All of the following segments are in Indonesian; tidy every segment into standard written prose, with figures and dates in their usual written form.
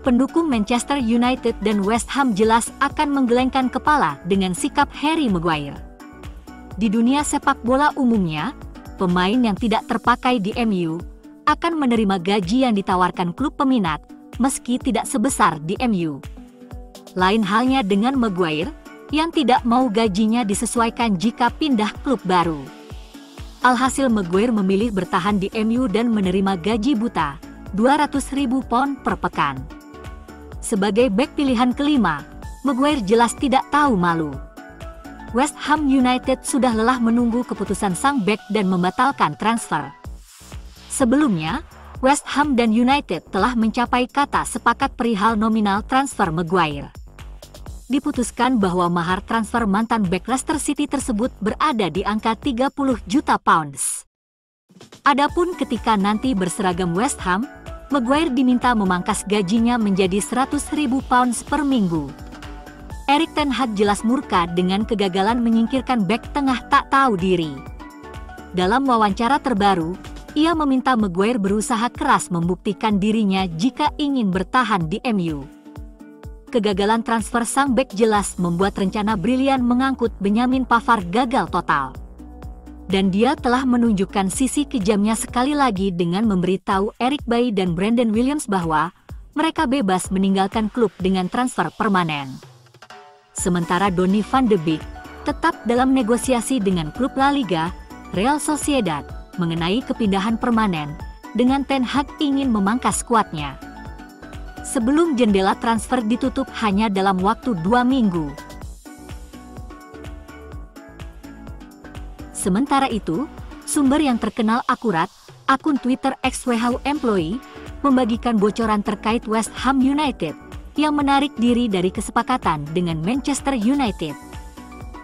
pendukung Manchester United dan West Ham jelas akan menggelengkan kepala dengan sikap Harry Maguire. Di dunia sepak bola umumnya, pemain yang tidak terpakai di MU akan menerima gaji yang ditawarkan klub peminat meski tidak sebesar di MU. Lain halnya dengan Maguire yang tidak mau gajinya disesuaikan jika pindah klub baru. Alhasil Maguire memilih bertahan di MU dan menerima gaji buta £200.000 per pekan. Sebagai bek pilihan kelima, Maguire jelas tidak tahu malu. West Ham United sudah lelah menunggu keputusan sang bek dan membatalkan transfer. Sebelumnya, West Ham dan United telah mencapai kata sepakat perihal nominal transfer Maguire. Diputuskan bahwa mahar transfer mantan bek Leicester City tersebut berada di angka £30 juta. Adapun ketika nanti berseragam West Ham, Maguire diminta memangkas gajinya menjadi £100.000 per minggu. Erik ten Hag jelas murka dengan kegagalan menyingkirkan bek tengah tak tahu diri. Dalam wawancara terbaru, ia meminta Maguire berusaha keras membuktikan dirinya jika ingin bertahan di MU. Kegagalan transfer sang bek jelas membuat rencana brilian mengangkut Benjamin Pavard gagal total. Dan dia telah menunjukkan sisi kejamnya sekali lagi dengan memberitahu Eric Bailly dan Brandon Williams bahwa mereka bebas meninggalkan klub dengan transfer permanen. Sementara Donny van de Beek tetap dalam negosiasi dengan klub La Liga, Real Sociedad, mengenai kepindahan permanen, dengan Ten Hag ingin memangkas skuadnya. Sebelum jendela transfer ditutup hanya dalam waktu 2 minggu. Sementara itu, sumber yang terkenal akurat, akun Twitter XWHU Employee, membagikan bocoran terkait West Ham United yang menarik diri dari kesepakatan dengan Manchester United.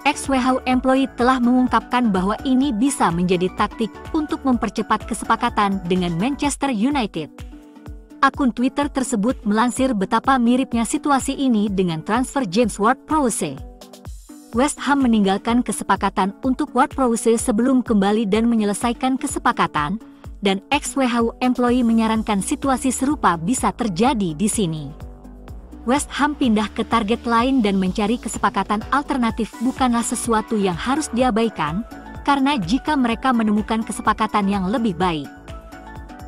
XWHU Employee telah mengungkapkan bahwa ini bisa menjadi taktik untuk mempercepat kesepakatan dengan Manchester United. Akun Twitter tersebut melansir betapa miripnya situasi ini dengan transfer James Ward-Prowse. West Ham meninggalkan kesepakatan untuk Ward-Prowse sebelum kembali dan menyelesaikan kesepakatan, dan XWHU Employee menyarankan situasi serupa bisa terjadi di sini. West Ham pindah ke target lain dan mencari kesepakatan alternatif bukanlah sesuatu yang harus diabaikan, karena jika mereka menemukan kesepakatan yang lebih baik,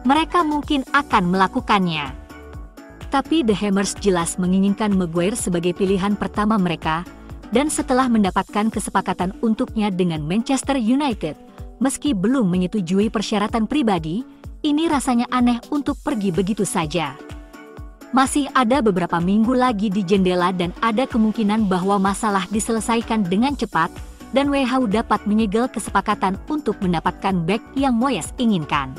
mereka mungkin akan melakukannya. Tapi The Hammers jelas menginginkan Maguire sebagai pilihan pertama mereka, dan setelah mendapatkan kesepakatan untuknya dengan Manchester United, meski belum menyetujui persyaratan pribadi, ini rasanya aneh untuk pergi begitu saja. Masih ada beberapa minggu lagi di jendela dan ada kemungkinan bahwa masalah diselesaikan dengan cepat, dan WHO dapat menyegel kesepakatan untuk mendapatkan bek yang Moyes inginkan.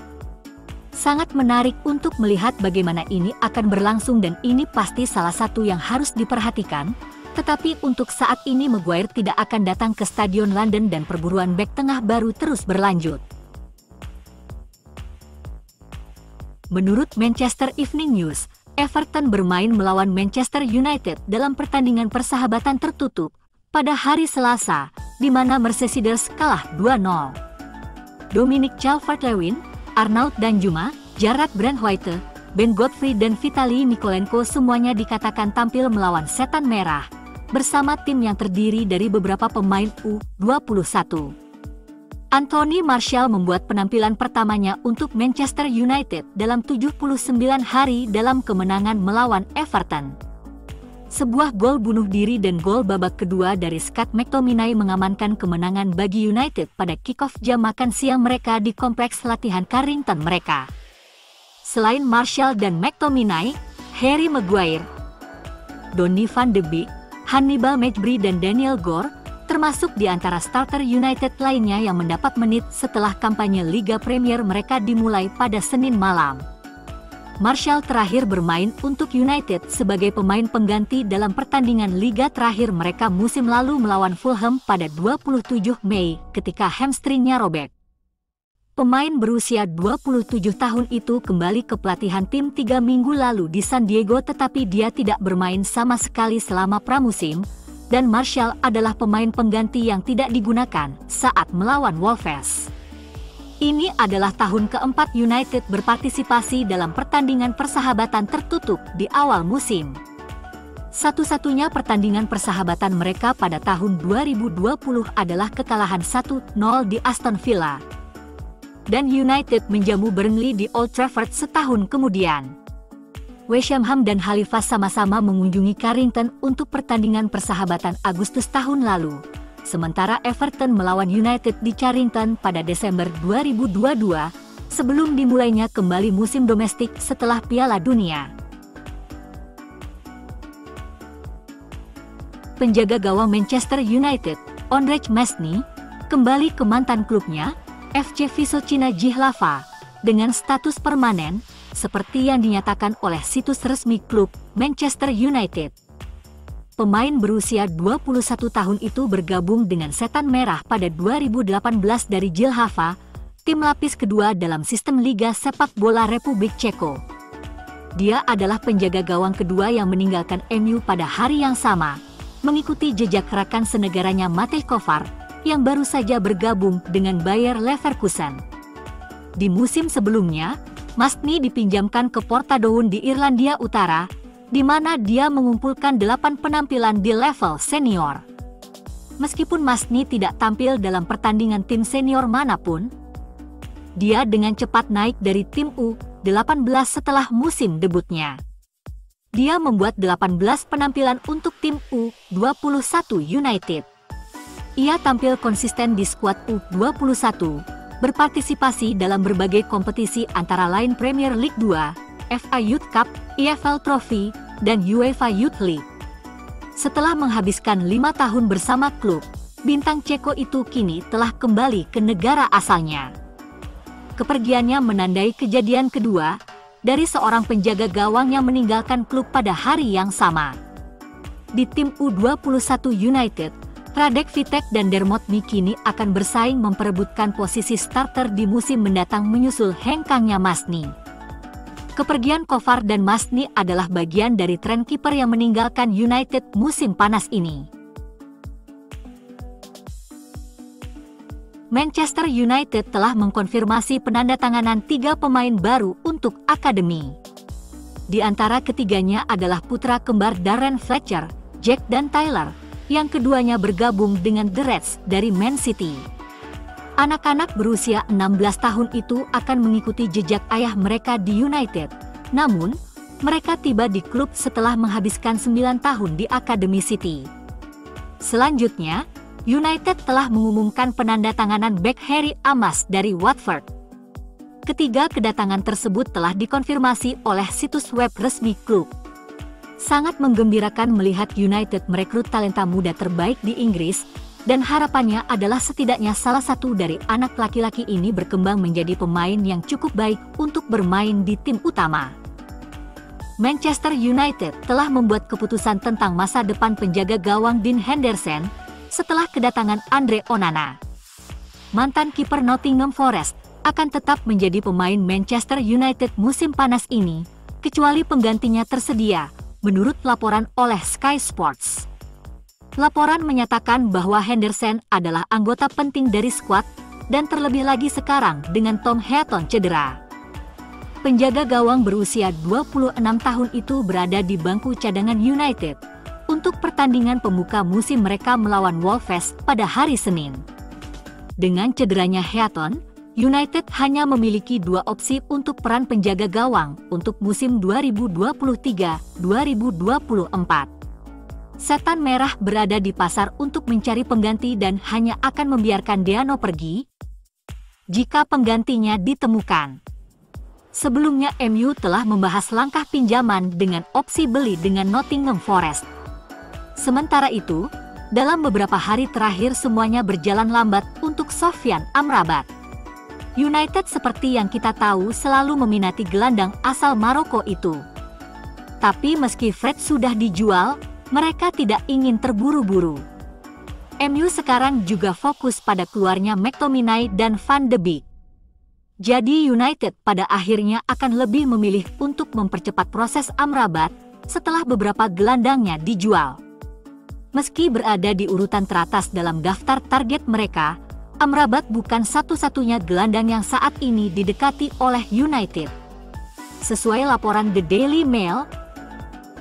Sangat menarik untuk melihat bagaimana ini akan berlangsung dan ini pasti salah satu yang harus diperhatikan, tetapi untuk saat ini Maguire tidak akan datang ke Stadion London dan perburuan bek tengah baru terus berlanjut. Menurut Manchester Evening News, Everton bermain melawan Manchester United dalam pertandingan persahabatan tertutup pada hari Selasa, di mana Merseyside kalah 2-0. Dominic Calvert-Lewin, Arnaud Danjuma, Jarrad Brandtwaite, Ben Godfrey dan Vitaly Mykolenko semuanya dikatakan tampil melawan Setan Merah, bersama tim yang terdiri dari beberapa pemain U21. Anthony Martial membuat penampilan pertamanya untuk Manchester United dalam 79 hari dalam kemenangan melawan Everton. Sebuah gol bunuh diri dan gol babak kedua dari Scott McTominay mengamankan kemenangan bagi United pada kick-off jam makan siang mereka di kompleks latihan Carrington mereka. Selain Martial dan McTominay, Harry Maguire, Donny van de Beek, Hannibal Mejbri dan Daniel Gore termasuk di antara starter United lainnya yang mendapat menit setelah kampanye Liga Premier mereka dimulai pada Senin malam. Martial terakhir bermain untuk United sebagai pemain pengganti dalam pertandingan Liga terakhir mereka musim lalu melawan Fulham pada 27 Mei ketika hamstringnya robek. Pemain berusia 27 tahun itu kembali ke pelatihan tim 3 minggu lalu di San Diego tetapi dia tidak bermain sama sekali selama pramusim, dan Martial adalah pemain pengganti yang tidak digunakan saat melawan Wolves. Ini adalah tahun keempat United berpartisipasi dalam pertandingan persahabatan tertutup di awal musim. Satu-satunya pertandingan persahabatan mereka pada tahun 2020 adalah kekalahan 1-0 di Aston Villa. Dan United menjamu Burnley di Old Trafford setahun kemudian. West Ham dan Halifax sama-sama mengunjungi Carrington untuk pertandingan persahabatan Agustus tahun lalu. Sementara Everton melawan United di Carrington pada Desember 2022, sebelum dimulainya kembali musim domestik setelah Piala Dunia. Penjaga gawang Manchester United, Ondrej Masny, kembali ke mantan klubnya, FC Vysočina Jihlava, dengan status permanen, seperti yang dinyatakan oleh situs resmi klub Manchester United. Pemain berusia 21 tahun itu bergabung dengan Setan Merah pada 2018 dari Jihlava, tim lapis kedua dalam sistem Liga Sepak Bola Republik Ceko. Dia adalah penjaga gawang kedua yang meninggalkan MU pada hari yang sama, mengikuti jejak rekan senegaranya Matej Kovar, yang baru saja bergabung dengan Bayer Leverkusen. Di musim sebelumnya, Masny dipinjamkan ke Portadown di Irlandia Utara, di mana dia mengumpulkan 8 penampilan di level senior. Meskipun Masny tidak tampil dalam pertandingan tim senior manapun, dia dengan cepat naik dari tim U18 setelah musim debutnya. Dia membuat 18 penampilan untuk tim U21 United. Ia tampil konsisten di skuad U21, berpartisipasi dalam berbagai kompetisi antara lain Premier League 2, FA Youth Cup, EFL Trophy, dan UEFA Youth League. Setelah menghabiskan 5 tahun bersama klub, bintang Ceko itu kini telah kembali ke negara asalnya. Kepergiannya menandai kejadian kedua dari seorang penjaga gawang yang meninggalkan klub pada hari yang sama. Di tim U21 United, Radek Vitek dan Dermot Mikini akan bersaing memperebutkan posisi starter di musim mendatang menyusul hengkangnya Masny. Kepergian Kovar dan Masny adalah bagian dari tren kiper yang meninggalkan United musim panas ini. Manchester United telah mengkonfirmasi penandatanganan 3 pemain baru untuk akademi. Di antara ketiganya adalah putra kembar Darren Fletcher, Jack dan Tyler, yang keduanya bergabung dengan The Reds dari Man City. Anak-anak berusia 16 tahun itu akan mengikuti jejak ayah mereka di United. Namun, mereka tiba di klub setelah menghabiskan 9 tahun di Academy City. Selanjutnya, United telah mengumumkan penandatanganan bek Harry Amas dari Watford. Ketiga kedatangan tersebut telah dikonfirmasi oleh situs web resmi klub. Sangat menggembirakan melihat United merekrut talenta muda terbaik di Inggris, dan harapannya adalah setidaknya salah satu dari anak laki-laki ini berkembang menjadi pemain yang cukup baik untuk bermain di tim utama. Manchester United telah membuat keputusan tentang masa depan penjaga gawang Dean Henderson setelah kedatangan Andre Onana. Mantan kiper Nottingham Forest akan tetap menjadi pemain Manchester United musim panas ini, kecuali penggantinya tersedia, menurut laporan oleh Sky Sports. Laporan menyatakan bahwa Henderson adalah anggota penting dari skuad, dan terlebih lagi sekarang dengan Tom Heaton cedera. Penjaga gawang berusia 26 tahun itu berada di bangku cadangan United untuk pertandingan pembuka musim mereka melawan Wolves pada hari Senin. Dengan cederanya Heaton, United hanya memiliki 2 opsi untuk peran penjaga gawang untuk musim 2023-2024. Setan Merah berada di pasar untuk mencari pengganti dan hanya akan membiarkan Diano pergi jika penggantinya ditemukan. Sebelumnya MU telah membahas langkah pinjaman dengan opsi beli dengan Nottingham Forest. Sementara itu, dalam beberapa hari terakhir semuanya berjalan lambat untuk Sofyan Amrabat. United seperti yang kita tahu selalu meminati gelandang asal Maroko itu. Tapi meski Fred sudah dijual, mereka tidak ingin terburu-buru. MU sekarang juga fokus pada keluarnya McTominay dan Van de Beek. Jadi United pada akhirnya akan lebih memilih untuk mempercepat proses Amrabat setelah beberapa gelandangnya dijual. Meski berada di urutan teratas dalam daftar target mereka, Amrabat bukan satu-satunya gelandang yang saat ini didekati oleh United. Sesuai laporan The Daily Mail,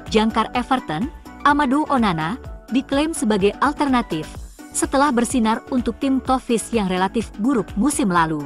jangkar Everton, Amadou Onana, diklaim sebagai alternatif setelah bersinar untuk tim Toffees yang relatif buruk musim lalu.